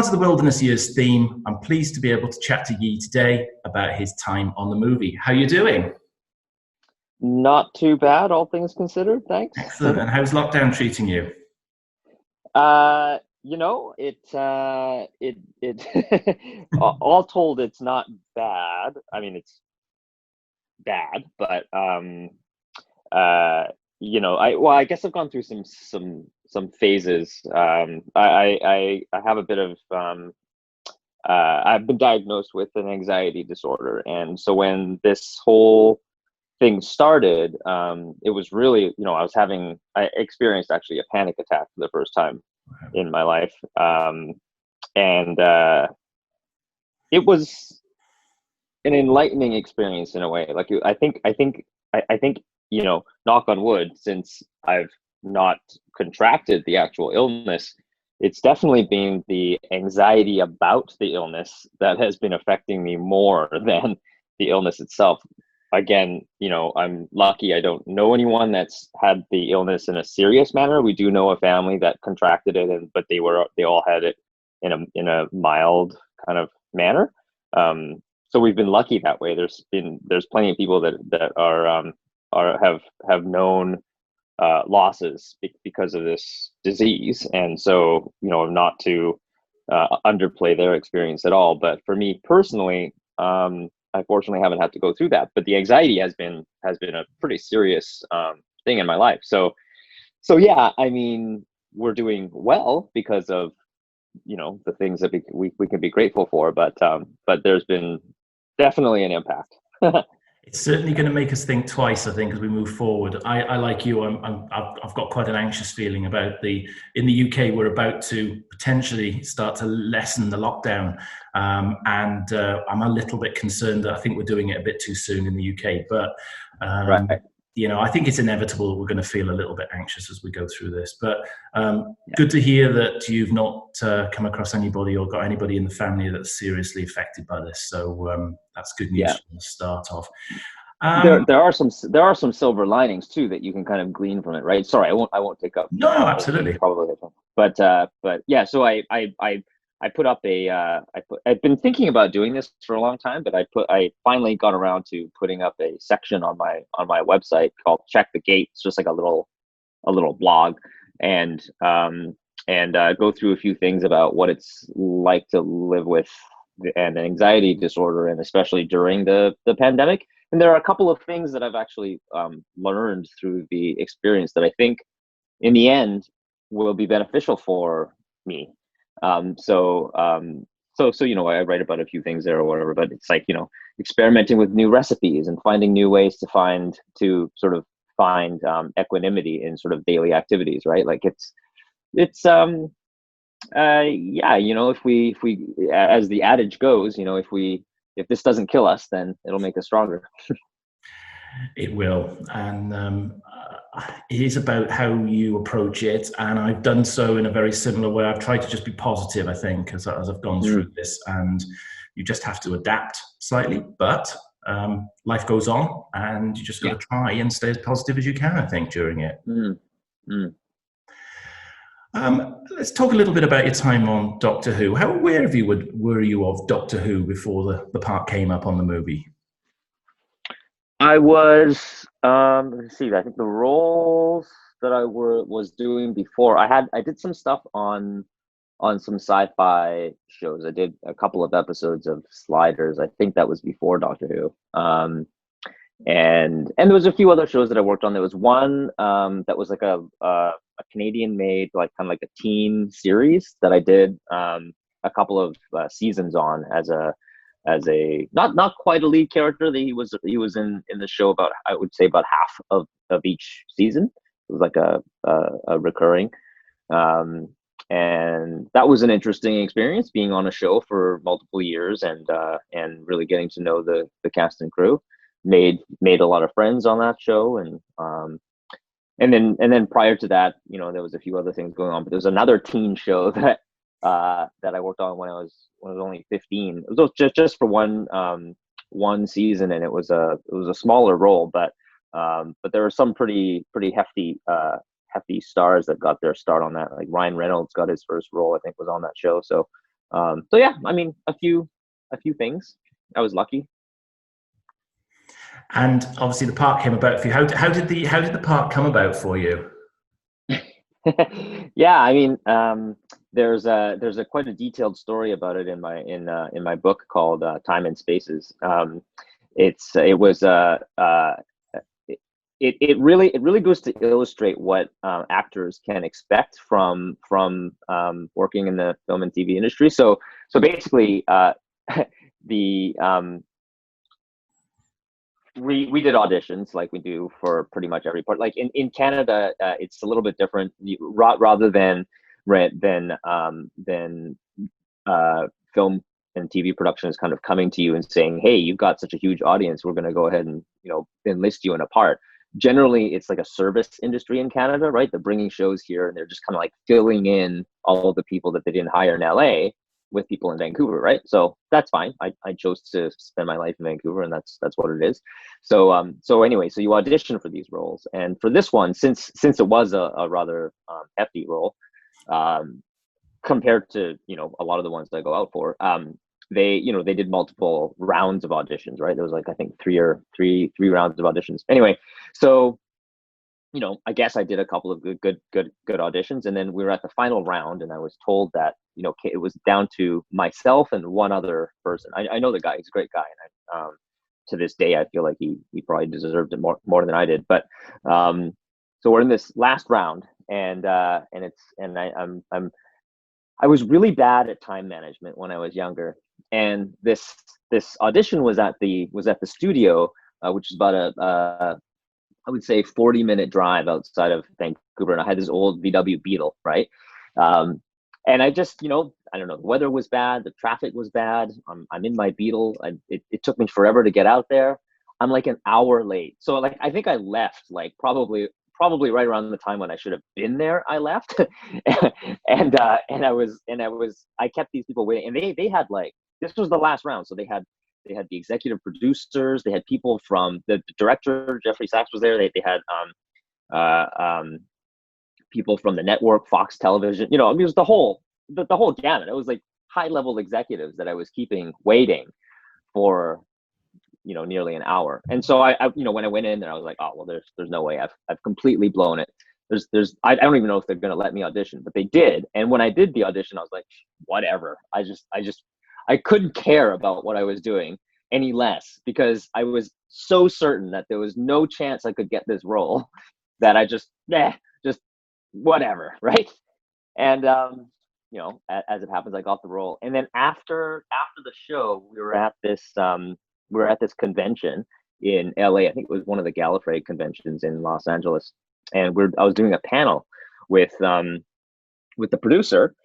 part of the Wilderness Years theme, I'm pleased to be able to chat to Yee today about his time on the movie. How are you doing? Not too bad, all things considered. Thanks. Excellent. And how's lockdown treating you? All told, it's not bad. I mean, it's bad, but I guess I've gone through some phases. I have a bit of I've been diagnosed with an anxiety disorder, and so when this whole thing started, it was really, I experienced actually a panic attack for the first time in my life, and it was an enlightening experience in a way. Like I think knock on wood, since I've not contracted the actual illness, it's definitely been the anxiety about the illness that has been affecting me more than the illness itself. Again, I'm lucky I don't know anyone that's had the illness in a serious manner. We do know a family that contracted it, but they all had it in a mild kind of manner. So we've been lucky that way. There's plenty of people that have known losses because of this disease, and so not to underplay their experience at all. But for me personally, I fortunately haven't had to go through that, but the anxiety has been a pretty serious thing in my life. So yeah, I mean, we're doing well because of the things that we can be grateful for, but there's been definitely an impact. It's certainly going to make us think twice, I think, as we move forward. I like you. I've got quite an anxious feeling about in the UK. We're about to potentially start to lessen the lockdown, and I'm a little bit concerned that I think we're doing it a bit too soon in the UK. But Right. I think it's inevitable we're going to feel a little bit anxious as we go through this. But good to hear that you've not come across anybody or got anybody in the family that's seriously affected by this. So that's good news Yeah. from the start off. There are some silver linings too that you can kind of glean from it, right? Sorry, I won't take up No, absolutely. probably, but yeah. So I put up I've been thinking about doing this for a long time, but I finally got around to putting up a section on my website called Check the Gate. It's just like a little blog, and go through a few things about what it's like to live with an anxiety disorder, and especially during the pandemic. And there are a couple of things that I've actually learned through the experience that I think in the end will be beneficial for me. So I write about a few things there or whatever, but it's like, experimenting with new recipes and finding new ways to find equanimity in sort of daily activities, right? Like it's yeah, if we as the adage goes, if this doesn't kill us, then it'll make us stronger. It will. And it is about how you approach it. And I've done so in a very similar way. I've tried to just be positive, I think, as I've gone through this. And you just have to adapt slightly. But life goes on, and you just got to try and stay as positive as you can, I think, during it. Let's talk a little bit about your time on Doctor Who. How aware were you of Doctor Who before the part came up on the movie? I was, let's see, I think the roles that I was doing before, I did some stuff on some sci-fi shows. I did a couple of episodes of Sliders. I think that was before Doctor Who. And there was a few other shows that I worked on. There was one that was like a Canadian made, like kind of like a teen series that I did a couple of seasons on as a not quite a lead character. That he was in the show about, I would say, about half of each season. It was like a recurring, and that was an interesting experience, being on a show for multiple years and really getting to know the cast and crew. Made a lot of friends on that show, and then prior to that, there was a few other things going on. But there was another teen show that I worked on when I was only 15. It was just for one season, and it was a smaller role, but there were some pretty hefty stars that got their start on that. Like Ryan Reynolds got his first role, I think, was on that show. So So yeah, I mean, a few things. I was lucky. And obviously the part came about for you. How did the part come about for you? Yeah, I mean, there's a quite a detailed story about it in my book called Time and Spaces. It was it really goes to illustrate what actors can expect from working in the film and TV industry. So basically, the we did auditions like we do for pretty much every part. Like in Canada, it's a little bit different. Rather than film and TV production is kind of coming to you and saying, "Hey, you've got such a huge audience. We're going to go ahead and enlist you in a part." Generally, it's like a service industry in Canada, right? They're bringing shows here and they're just kind of like filling in all of the people that they didn't hire in LA with people in Vancouver, right? So that's fine. I chose to spend my life in Vancouver, and that's what it is. So anyway, so you audition for these roles, and for this one, since it was a rather hefty role, compared to a lot of the ones that I go out for, they did multiple rounds of auditions, right? There was like I think three rounds of auditions. Anyway, so I guess I did a couple of good auditions, and then we were at the final round, and I was told that it was down to myself and one other person. I know the guy; he's a great guy, and to this day, I feel like he probably deserved it more than I did. But so we're in this last round, and I was really bad at time management when I was younger, and this audition was at the studio, which is about I would say 40-minute drive outside of Vancouver, and I had this old VW Beetle, right? And I just, I don't know, the weather was bad, the traffic was bad. I'm in my Beetle. It took me forever to get out there. I'm like an hour late. So like, I think I left like probably right around the time when I should have been there. I left, and I kept these people waiting, and they had like, this was the last round, so they had the executive producers, they had people from the director, Jeffrey Sachs was there. They had people from the network, Fox Television. It was the whole gamut. It was like high level executives that I was keeping waiting for nearly an hour. And so I when I went in there, I was like, oh well, there's no way. I've completely blown it. I don't even know if they're gonna let me audition, but they did. And when I did the audition, I was like, whatever. I couldn't care about what I was doing any less, because I was so certain that there was no chance I could get this role that I just whatever, right? And as it happens, I got the role. And then after the show, we were at this convention in LA. I think it was one of the Gallifrey conventions in Los Angeles, and I was doing a panel with the producer,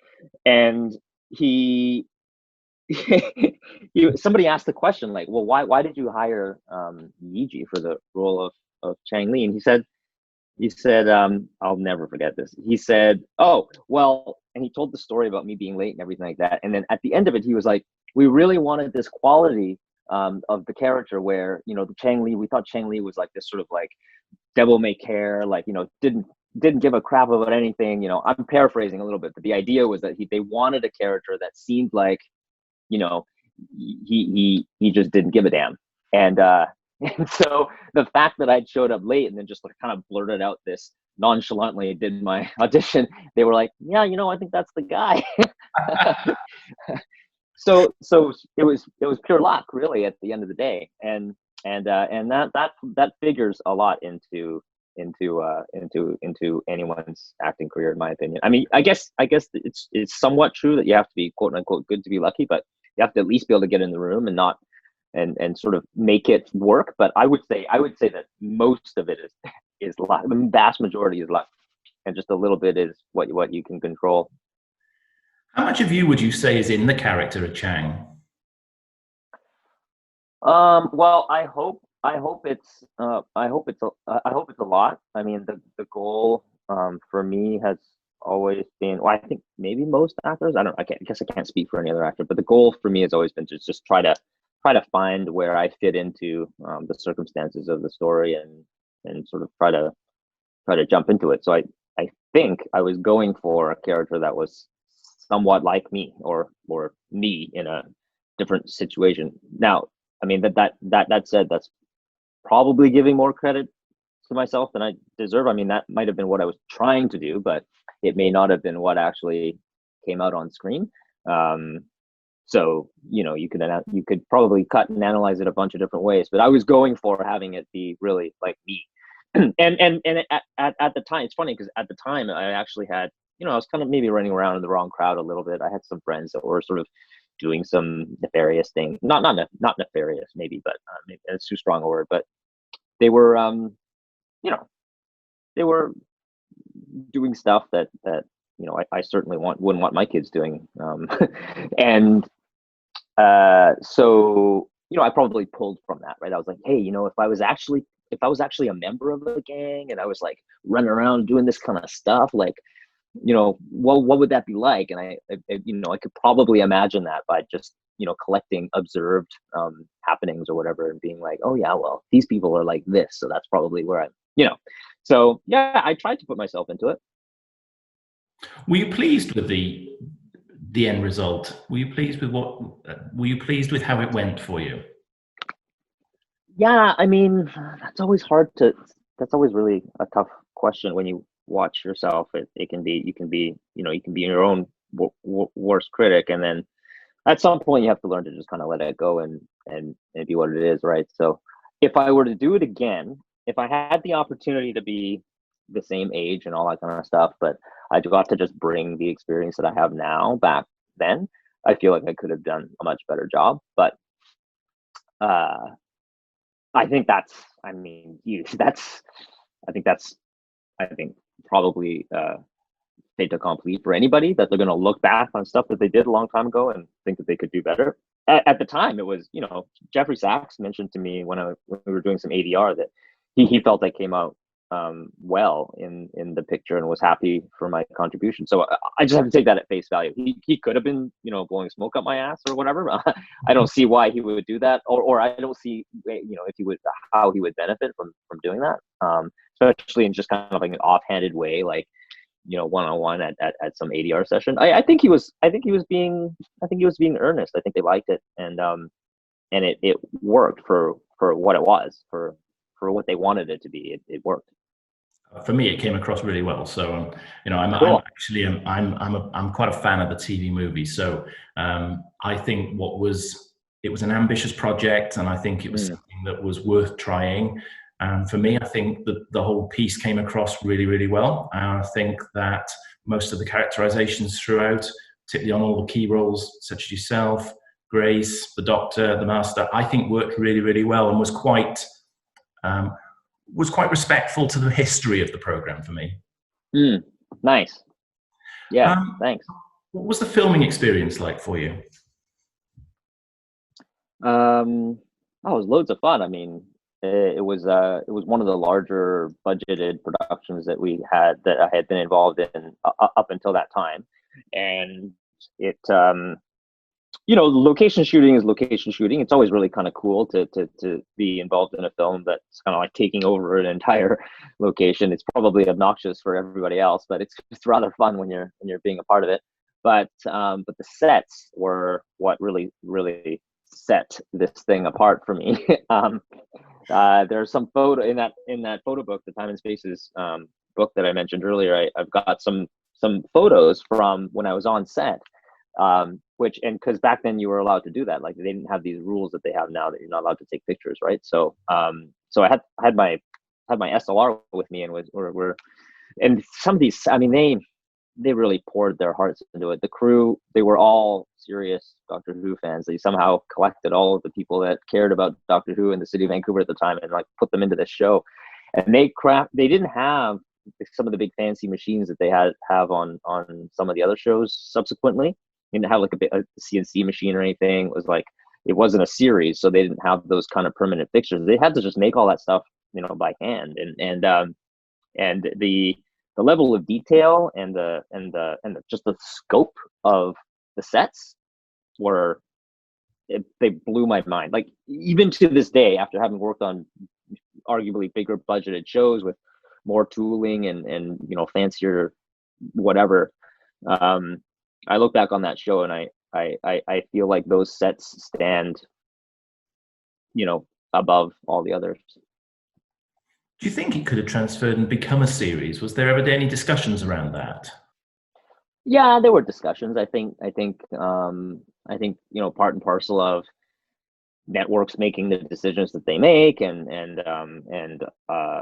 and somebody asked the question like, well, why did you hire Yee Jee for the role of Chang Lee? And he said, I'll never forget this. He said, oh, well, and he told the story about me being late and everything like that. And then at the end of it, he was like, we really wanted this quality of the character where, the Chang Lee, we thought Chang Lee was like this sort of like devil may care, like, didn't give a crap about anything. I'm paraphrasing a little bit, but the idea was that they wanted a character that seemed like, he just didn't give a damn. And so the fact that I'd showed up late and then just like kind of blurted out this nonchalantly did my audition, they were like, yeah, I think that's the guy. So it was pure luck, really, at the end of the day. And that figures a lot into anyone's acting career, in my opinion. I mean, I guess it's somewhat true that you have to be quote unquote good to be lucky, but you have to at least be able to get in the room and not and sort of make it work. But I would say that most of it is luck. The vast majority is luck, and just a little bit is what you can control. How much of you would you say is in the character of Chang? Well, I hope it's a lot. I mean, the goal for me has always been, well, I think maybe most actors, I guess I can't speak for any other actor, but the goal for me has always been to just try to find where I fit into the circumstances of the story, and sort of try to jump into it. So I think I was going for a character that was somewhat like me, or me in a different situation. Now, I mean, that said, that's probably giving more credit to myself than I deserve. I mean, that might have been what I was trying to do, but it may not have been what actually came out on screen. So, you know, you could probably cut and analyze it a bunch of different ways, but I was going for having it be really like me. and at the time, it's funny because at the time I actually had, you know, I was kind of maybe running around in the wrong crowd a little bit. I had some friends that were sort of doing some nefarious things, not nefarious maybe, but maybe it's too strong a word, but they were, you know, they were doing stuff that you know, I certainly wouldn't want my kids doing. And so, you know, I probably pulled from that, right? I was like, hey, you know, if I was actually a member of a gang and I was like running around doing this kind of stuff, like, you know, what would that be like? And I you know, I could probably imagine that by just, you know, collecting observed happenings or whatever, and being like, oh yeah, well, these people are like this, so that's probably where I'm, you know. So yeah, I tried to put myself into it. Were you pleased with the end result? Were you pleased with were you pleased with how it went for you? Yeah, I mean, that's always really a tough question when you watch yourself. It can be, you can be, you know, you can be your own worst critic, and then at some point you have to learn to just kind of let it go and be what it is, right? So if I were to do it again, if I had the opportunity to be the same age and all that kind of stuff, but I got to just bring the experience that I have now back then, I feel like I could have done a much better job. But I think that's, I mean, I think probably fait accompli for anybody, that they're going to look back on stuff that they did a long time ago and think that they could do better. At the time, it was, you know, Jeffrey Sachs mentioned to me when we were doing some ADR that he felt I came out well in the picture and was happy for my contribution. So I just have to take that at face value. He could have been, you know, blowing smoke up my ass or whatever. I don't see why he would do that, or I don't see, you know, if he would, how he would benefit from doing that. Especially in just kind of like an offhanded way, like, you know, one-on-one at some ADR session. I think he was being earnest. I think they liked it, and it worked for what it was, for what they wanted it to be. It worked. For me, it came across really well. So, you know, Cool. I'm quite a fan of the TV movie. So, I think it was an ambitious project, and I think it was something that was worth trying. For me, I think that the whole piece came across really, really well. And I think that most of the characterizations throughout, particularly on all the key roles, such as yourself, Grace, the Doctor, the Master, I think worked really, really well, and was quite respectful to the history of the program for me. Nice. Yeah, thanks. What was the filming experience like for you? Oh, it was loads of fun. I mean, it was one of the larger budgeted productions that I had been involved in up until that time, and it, you know, location shooting is location shooting. It's always really kind of cool to be involved in a film that's kind of like taking over an entire location. It's probably obnoxious for everybody else, but it's just rather fun when you're being a part of it. But the sets were what really set this thing apart for me. There's some photo in that photo book, the Time and Spaces book that I mentioned earlier. I've got some photos from when I was on set. Because back then you were allowed to do that. Like, they didn't have these rules that they have now that you're not allowed to take pictures, right? So I had my SLR with me, and and some of these, I mean, they really poured their hearts into it. The crew, they were all serious Doctor Who fans. They somehow collected all of the people that cared about Doctor Who in the city of Vancouver at the time and like put them into this show. And they didn't have some of the big fancy machines that they have on some of the other shows subsequently. They didn't have like a CNC machine or anything. It wasn't a series, so they didn't have those kind of permanent fixtures. They had to just make all that stuff, you know, by hand. And the level of detail and the just the scope of the sets they blew my mind. Like, even to this day, after having worked on arguably bigger budgeted shows with more tooling and you know, fancier whatever, I look back on that show and I feel like those sets stand, above all the others. Do you think it could have transferred and become a series? Was there ever any discussions around that? Yeah, there were discussions. I think part and parcel of networks making the decisions that they make, and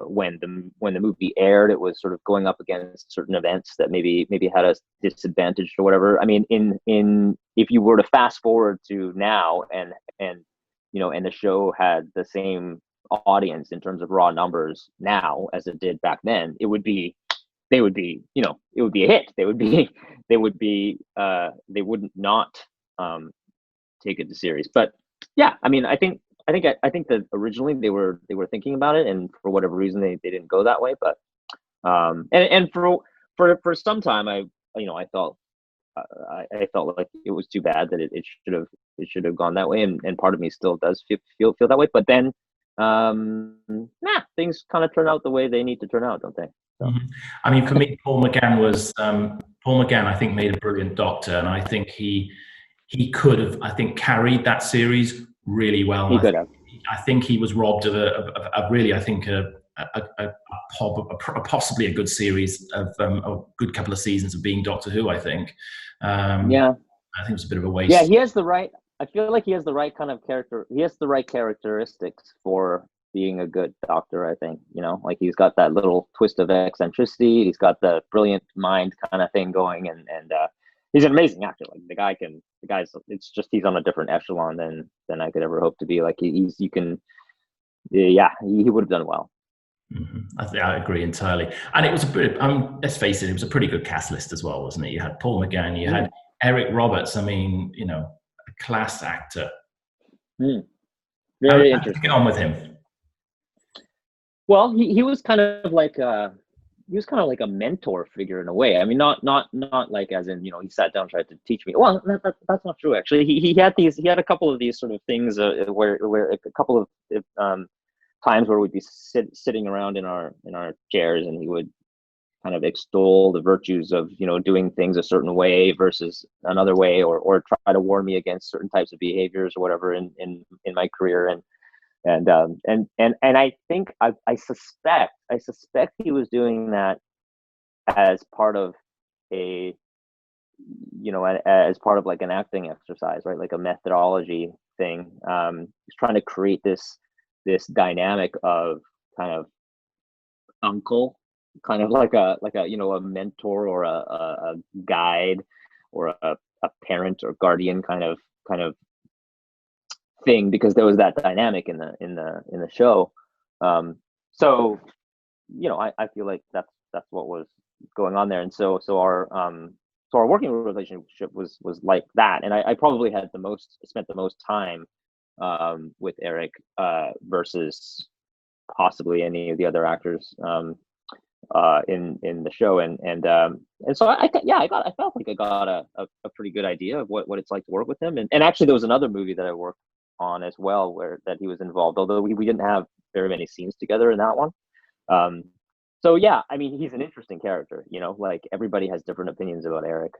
when the movie aired, it was sort of going up against certain events that maybe had us disadvantaged or whatever. I mean, in if you were to fast forward to now, and the show had the same audience in terms of raw numbers now as it did back then, it would be it would be a hit. They wouldn't not take it to series. But yeah, I mean, I think that originally they were thinking about it, and for whatever reason they didn't go that way. But and for some time I felt I felt like it was too bad that it should have gone that way, and part of me still does feel that way. But then things kind of turn out the way they need to turn out, don't they? So. I mean, for me, Paul McGann, I think, made a brilliant Doctor, and I think he could have, I think, carried that series really well. He could have. I think he was robbed of a really, I think, possibly a good series of a good couple of seasons of being Doctor Who. I think. I think it was a bit of a waste. Yeah, he has the right. I feel like he has the right kind of character. He has the right characteristics for being a good Doctor. I think, like he's got that little twist of eccentricity. He's got the brilliant mind kind of thing going, and he's an amazing actor. Like the guy's. It's just he's on a different echelon than I could ever hope to be. Like he would have done well. Mm-hmm. I agree entirely. And it was let's face it, it was a pretty good cast list as well, wasn't it? You had Paul McGann, you had Eric Roberts. I mean, a class actor. Very interesting. Get on with him. Well, he was kind of like a mentor figure in a way. I mean, not like as in, he sat down and tried to teach me. Well, that's not true actually. He had a couple of these sort of things where a couple of times where we'd be sitting around in our chairs, and he would kind of extol the virtues of doing things a certain way versus another way, or try to warn me against certain types of behaviors or whatever in my career. And I think I suspect he was doing that as part of as part of like an acting exercise, right? Like a methodology thing. He's trying to create this dynamic of kind of uncle, kind of like a a mentor or a guide or a parent or guardian kind of thing, because there was that dynamic in the show. So I feel like that's what was going on there, and so our working relationship was like that, and I probably spent the most time with Eric versus possibly any of the other actors in the show, and so I felt like I got a pretty good idea of what it's like to work with him, and actually there was another movie that I worked on as well that he was involved, although we didn't have very many scenes together in that one. So yeah, I mean, he's an interesting character, like everybody has different opinions about Eric.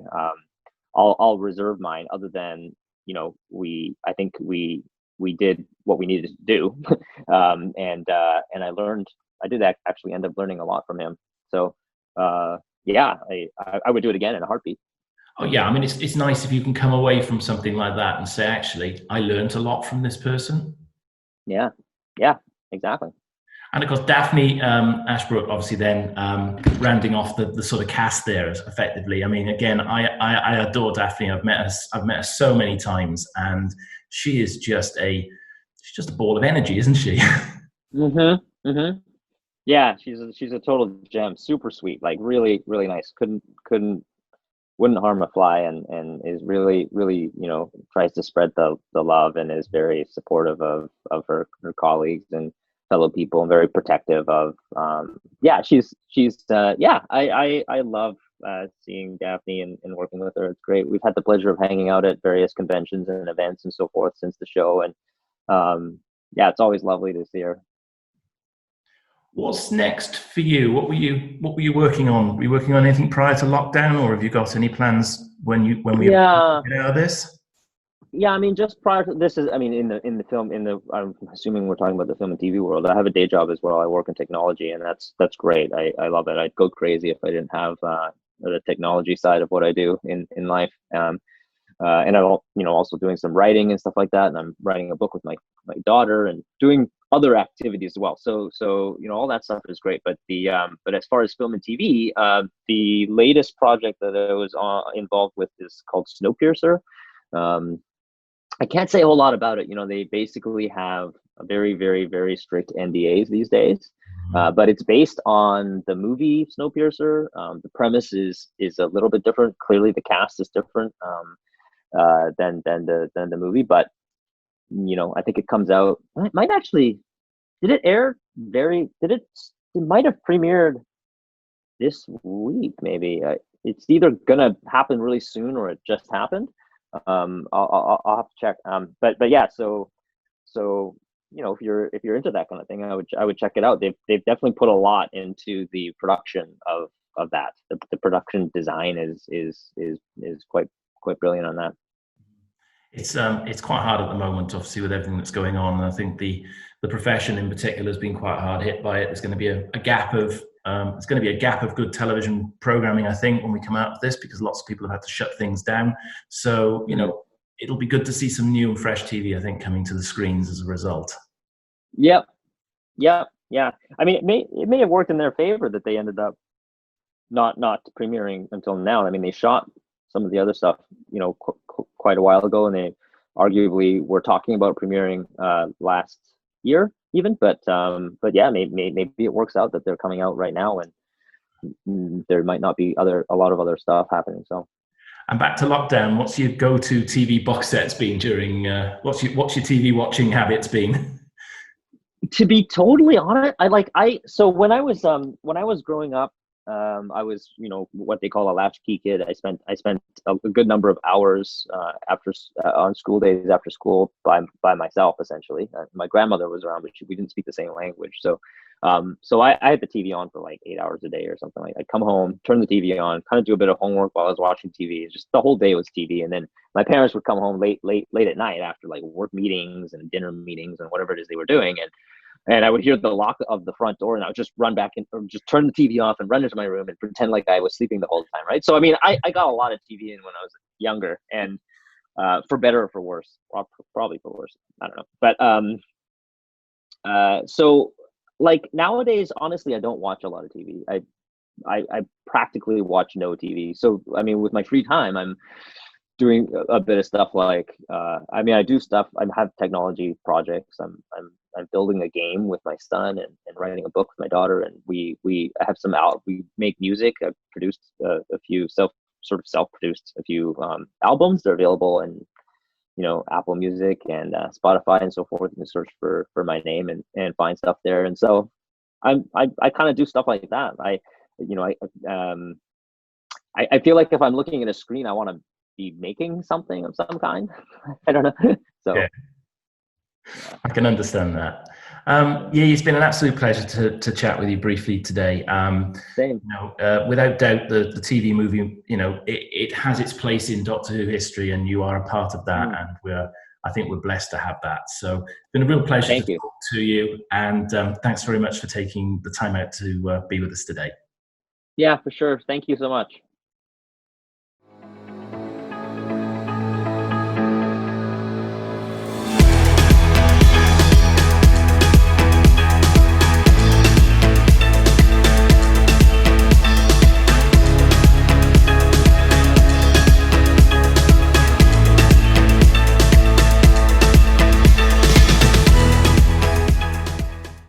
I'll reserve mine, other than I think we did what we needed to do. And I did actually end up learning a lot from him. So I would do it again in a heartbeat. Oh yeah, I mean, it's nice if you can come away from something like that and say, actually, I learned a lot from this person. Yeah, exactly. And of course, Daphne Ashbrook, obviously, then rounding off the sort of cast there effectively. I mean, again, I adore Daphne. I've met her so many times, and she is just a ball of energy, isn't she? Yeah, she's a total gem. Super sweet, like really, really nice. Wouldn't harm a fly, and is really, really, tries to spread the love, and is very supportive of her colleagues and fellow people, and very protective of I love seeing Daphne and working with her. It's great. We've had the pleasure of hanging out at various conventions and events and so forth since the show, and it's always lovely to see her. What's next for you? What were you working on? Were you working on anything prior to lockdown, or have you got any plans when we Yeah. get out of this? Yeah, I mean, just prior to this is, I mean, in the film, I'm assuming we're talking about the film and TV world. I have a day job as well. I work in technology, and that's great. I love it. I'd go crazy if I didn't have the technology side of what I do in life. And I'm, also doing some writing and stuff like that. And I'm writing a book with my daughter and doing other activities as well. So all that stuff is great. But but as far as film and TV, the latest project that I was involved with is called Snowpiercer. I can't say a whole lot about it. They basically have a very, very, very strict NDAs these days. But it's based on the movie Snowpiercer. The premise is a little bit different. Clearly, the cast is different than the movie. But I think it comes out. It might actually. Did it air? It might have premiered this week. Maybe it's either gonna happen really soon or it just happened. I'll have to check. But yeah, so if you're into that kind of thing, I would check it out. They've definitely put a lot into the production of that. The production design is quite brilliant on that. It's quite hard at the moment, obviously, with everything that's going on. And I think the profession in particular has been quite hard hit by it. There's going to be a gap of good television programming, I think, when we come out of this, because lots of people have had to shut things down. So it'll be good to see some new and fresh TV, I think, coming to the screens as a result. Yep. Yeah. I mean, it may have worked in their favor that they ended up not premiering until now. I mean, they shot some of the other stuff, quite a while ago, and they arguably were talking about premiering last year even. But yeah, maybe it works out that they're coming out right now, and there might not be a lot of other stuff happening. So. And back to lockdown, what's your go-to TV box sets been during? What's your TV watching habits been? To be totally honest, so when I was growing up, I was what they call a latchkey kid. I spent a good number of hours on school days after school by myself, essentially. My grandmother was around, but we didn't speak the same language, so I had the TV on for like 8 hours a day or something. Like, I'd come home, turn the TV on, kind of do a bit of homework while I was watching TV. Just the whole day was TV. And then my parents would come home late at night after like work meetings and dinner meetings and whatever it is they were doing, and I would hear the lock of the front door, and I would just run back in, or just turn the TV off and run into my room and pretend like I was sleeping the whole time, right? So I mean, I got a lot of TV in when I was younger, and for better or for worse, probably for worse, I don't know. But so like nowadays, honestly, I don't watch a lot of TV. I practically watch no TV. So I mean, with my free time, I'm doing a bit of stuff like I mean, I do stuff. I have technology projects. I'm building a game with my son and writing a book with my daughter, and we have we make music. I've produced a few self-produced a few albums. They're available in Apple Music and Spotify and so forth. You can search for my name and find stuff there. And so I kind of do stuff like that. I feel like if I'm looking at a screen, I want to be making something of some kind. I don't know. So yeah. I can understand that. Yeah, it's been an absolute pleasure to chat with you briefly today. Same. Without doubt, the TV movie, it has its place in Doctor Who history, and you are a part of that. And I think we're blessed to have that. So it's been a real pleasure to talk to you. And thanks very much for taking the time out to be with us today. Yeah, for sure. Thank you so much.